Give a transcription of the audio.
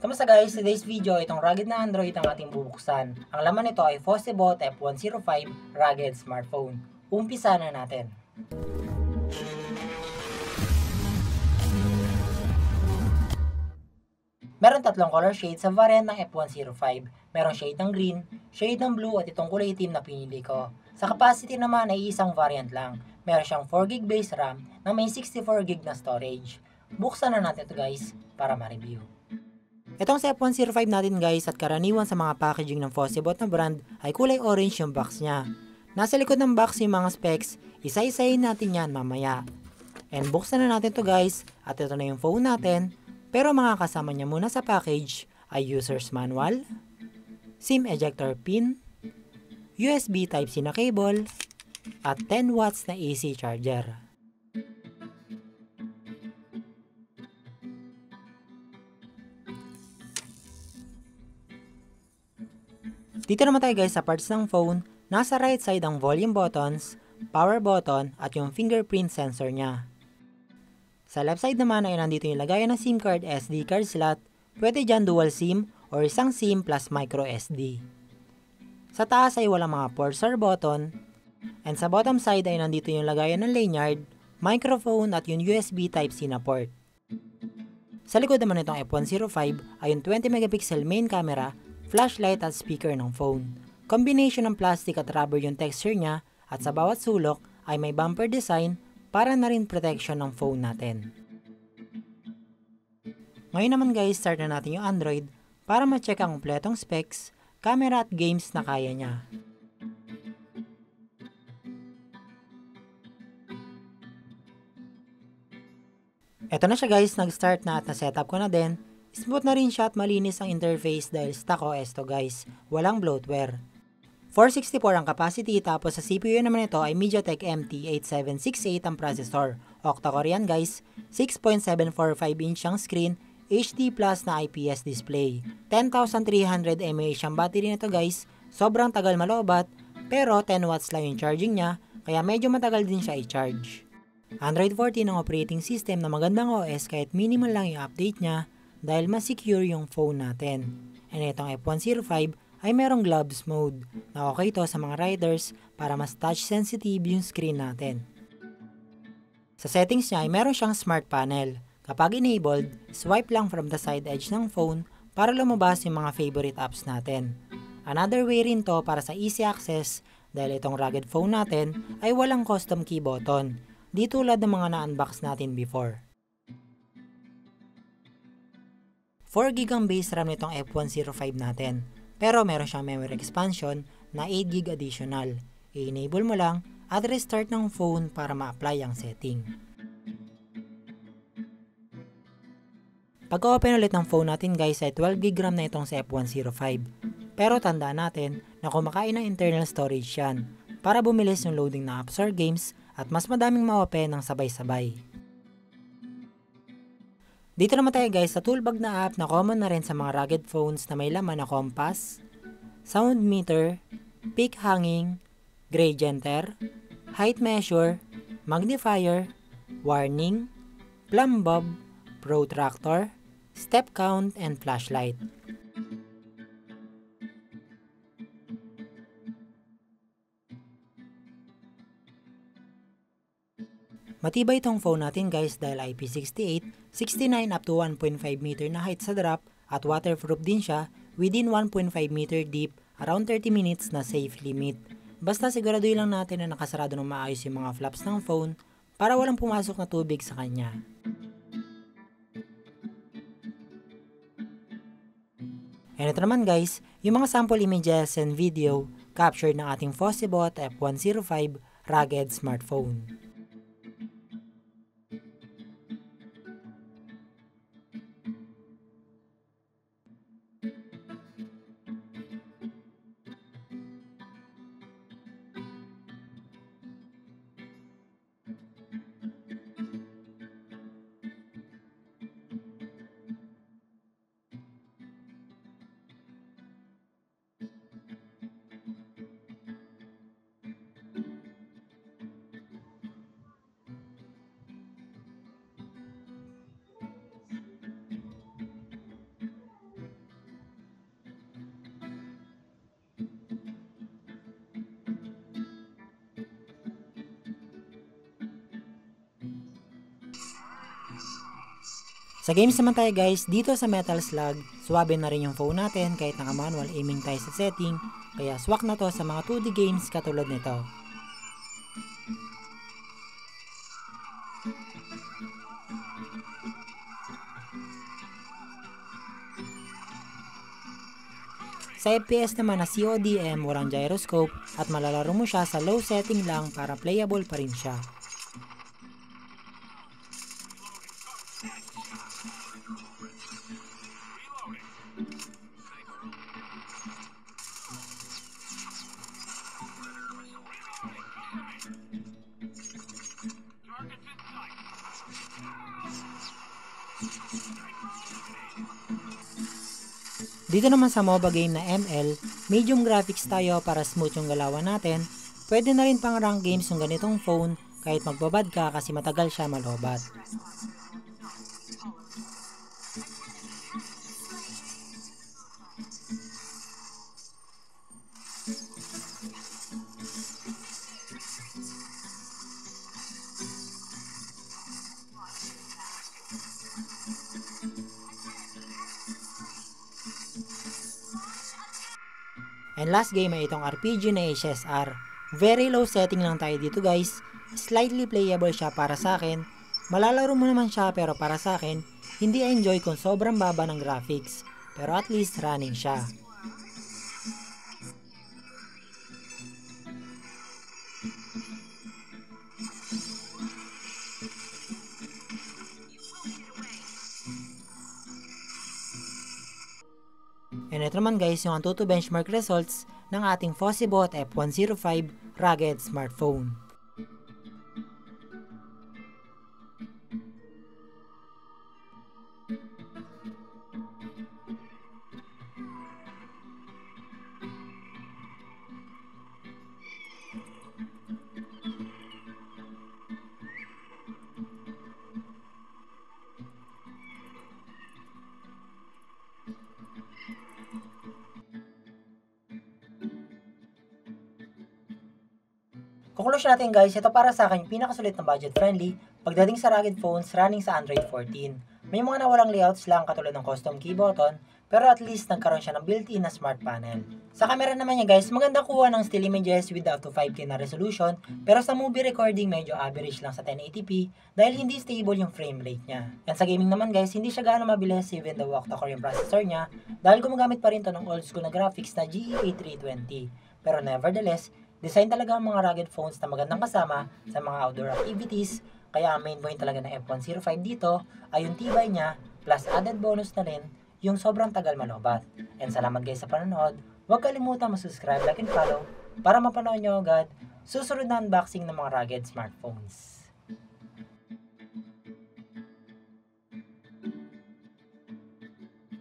Kamusta guys? Today's video, itong rugged na Android ang ating bubuksan. Ang laman nito ay Fossebot F105 rugged smartphone. Umpisa na natin. Meron tatlong color shade sa variant ng F105. Merong shade ng green, shade ng blue at itong kulay itim na pinili ko. Sa capacity naman ay isang variant lang. Meron siyang 4GB base RAM na may 64GB na storage. Buksan na natin ito guys para ma-review. Itong sa F105 natin guys at karaniwan sa mga packaging ng Fossebot na brand ay kulay orange yung box niya. Nasa likod ng box yung mga specs, isa-isahin natin yan mamaya. And buksan na natin to guys at ito na yung phone natin. Pero mga kasama niya muna sa package ay user's manual, SIM ejector pin, USB Type-C na cable, at 10 watts na AC charger. Dito naman tayo guys sa parts ng phone, nasa right side ang volume buttons, power button at yung fingerprint sensor niya. Sa left side naman ay nandito yung lagayan ng SIM card, SD card slot, pwede dyan dual SIM or isang SIM plus micro SD. Sa taas ay walang mga ports or button, and sa bottom side ay nandito yung lagayan ng lanyard, microphone at yung USB Type-C na port. Sa likod naman itong F105 ay yung 20 megapixel main camera, flashlight at speaker ng phone. Combination ng plastic at rubber yung texture niya at sa bawat sulok ay may bumper design para na rin protection ng phone natin. Ngayon naman guys, start na natin yung Android para ma-check ang kompletong specs, camera at games na kaya niya. Eto na siya guys, nag-start na at na-setup ko na din. Smooth na rin siya at malinis ang interface dahil stock OS to guys, walang bloatware. 464 ang capacity tapos sa CPU naman ito ay MediaTek MT8768 ang processor. Octa-core yan guys, 6.745 inch ang screen, HD Plus na IPS display. 10,300 mAh ang battery nito guys, sobrang tagal malobat, pero 10 watts lang yung charging niya, kaya medyo matagal din siya i-charge. Android 14 ang operating system na magandang OS kahit minimal lang yung update niya dahil mas secure yung phone natin. And itong F105 ay merong gloves mode na okay to sa mga riders para mas touch sensitive yung screen natin. Sa settings niya ay meron siyang smart panel. Kapag enabled, swipe lang from the side edge ng phone para lumabas yung mga favorite apps natin. Another way rin to para sa easy access dahil itong rugged phone natin ay walang custom key button, di tulad ng mga na-unbox natin before. 4GB ang base RAM nitong F105 natin. Pero meron siyang memory expansion na 8GB additional. I-enable mo lang at restart ng phone para ma-apply ang setting. Pag-open ulit ng phone natin guys ay 12GB RAM na itong sa F105. Pero tandaan natin na kumakain ng internal storage yan para bumilis yung loading ng apps or games at mas madaming ma-open ng sabay-sabay. Dito naman tayo guys sa toolbag na app na common na rin sa mga rugged phones na may laman na compass, sound meter, peak hanging, gradienter, height measure, magnifier, warning, plumb bob, protractor, step count, and flashlight. Matibay itong phone natin guys dahil IP68, 69 up to 1.5 meter na height sa drop at waterproof din siya within 1.5 meter deep around 30 minutes na safe limit. Basta siguraduhin lang natin na nakasarado ng maayos yung mga flaps ng phone para walang pumasok na tubig sa kanya. And ito naman guys, yung mga sample images and video captured ng ating Fossebot F105 rugged smartphone. Sa games naman tayo guys, dito sa Metal Slug, suwabe na rin yung phone natin kahit naka-manual aiming tayo sa setting, kaya swak na to sa mga 2D games katulad nito. Sa FPS naman na CODM, walang gyroscope at malalaro mo siya sa low setting lang para playable pa rin siya. Dito naman sa MOBA game na ML, medium graphics tayo para smooth yung galawan natin. Pwede na rin pang rank games yung ganitong phone kahit magbabad ka kasi matagal siya malobat. And last game ay itong RPG na HSR. Very low setting lang tayo dito guys. Slightly playable siya para sa akin. Malalaro mo naman siya pero para sa akin, hindi enjoy kung sobrang baba ng graphics. Pero at least running siya. And ito naman guys yung Antutu benchmark results ng ating Fossibot F105 rugged smartphone. Conclusion natin guys, ito para sa akin pinakasulit na budget friendly pagdating sa rugged phones running sa Android 14. May mga nawalang layouts lang katulad ng custom key button, pero at least nagkaroon siya ng built-in na smart panel. Sa camera naman niya guys, maganda kuha ng still images with up to 5K na resolution, pero sa movie recording medyo average lang sa 1080p dahil hindi stable yung frame rate niya. And sa gaming naman guys, hindi siya gaano mabilis even though octa-core yung processor niya dahil gumagamit pa rin to ng old school na graphics na GeA 320. Pero nevertheless, design talaga ang mga rugged phones na magandang kasama sa mga outdoor activities, kaya ang main point talaga ng F105 dito ay yung tibay niya plus added bonus na rin yung sobrang tagal malobat. And salamat guys sa panonood, huwag kalimutan mag-subscribe, like and follow para mapanood nyo agad susunod na unboxing ng mga rugged smartphones.